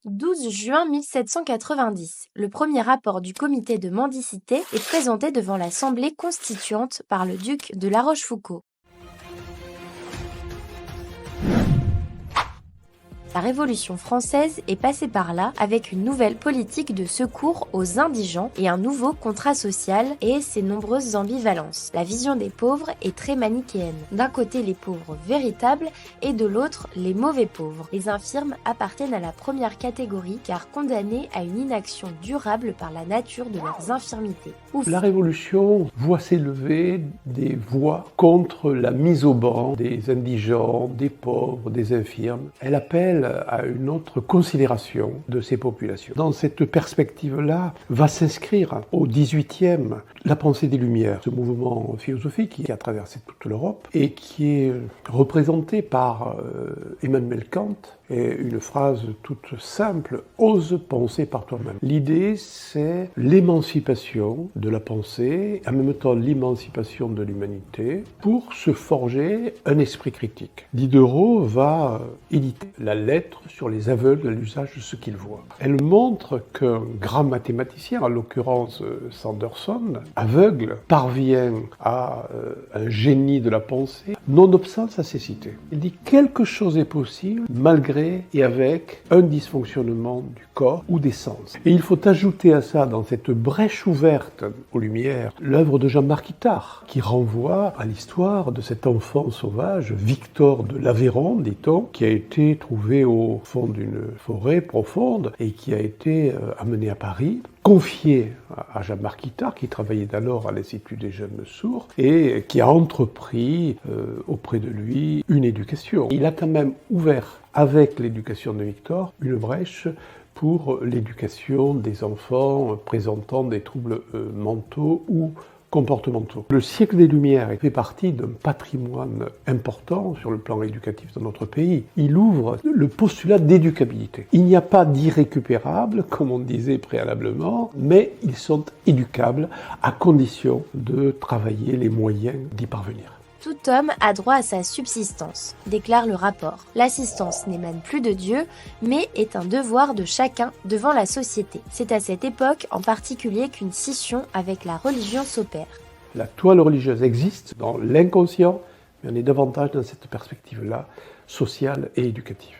12 juin 1790, le premier rapport du comité de mendicité est présenté devant l'Assemblée constituante par le duc de La Rochefoucauld. La Révolution française est passée par là avec une nouvelle politique de secours aux indigents et un nouveau contrat social et ses nombreuses ambivalences. La vision des pauvres est très manichéenne. D'un côté les pauvres véritables et de l'autre les mauvais pauvres. Les infirmes appartiennent à la première catégorie car condamnés à une inaction durable par la nature de leurs infirmités. Ouf. La Révolution voit s'élever des voix contre la mise au ban des indigents, des pauvres, des infirmes. Elle appelle à une autre considération de ces populations. Dans cette perspective-là, va s'inscrire au XVIIIe la pensée des Lumières, ce mouvement philosophique qui a traversé toute l'Europe et qui est représenté par Emmanuel Kant. Et une phrase toute simple, ose penser par toi-même. L'idée, c'est l'émancipation de la pensée, en même temps l'émancipation de l'humanité, pour se forger un esprit critique. Diderot va éditer la lettre sur les aveugles à l'usage de ce qu'ils voient. Elle montre qu'un grand mathématicien, en l'occurrence Sanderson, aveugle, parvient à un génie de la pensée, nonobstant sa cécité. Il dit quelque chose est possible malgré et avec un dysfonctionnement du corps ou des sens. Et il faut ajouter à ça, dans cette brèche ouverte aux Lumières, l'œuvre de Jean-Marc Itard, qui renvoie à l'histoire de cet enfant sauvage, Victor de l'Aveyron, dit-on, qui a été trouvé au fond d'une forêt profonde et qui a été amené à Paris, confié à Jean-Marc Itard, qui travaillait alors à l'Institut des jeunes sourds, et qui a entrepris auprès de lui une éducation. Il a quand même ouvert, avec l'éducation de Victor, une brèche pour l'éducation des enfants présentant des troubles mentaux ou comportementaux. Le siècle des Lumières fait partie d'un patrimoine important sur le plan éducatif dans notre pays. Il ouvre le postulat d'éducabilité. Il n'y a pas d'irrécupérable, comme on disait préalablement, mais ils sont éducables à condition de travailler les moyens d'y parvenir. Tout homme a droit à sa subsistance, déclare le rapport. L'assistance n'émane plus de Dieu, mais est un devoir de chacun devant la société. C'est à cette époque en particulier qu'une scission avec la religion s'opère. La toile religieuse existe dans l'inconscient, mais on est davantage dans cette perspective-là, sociale et éducative.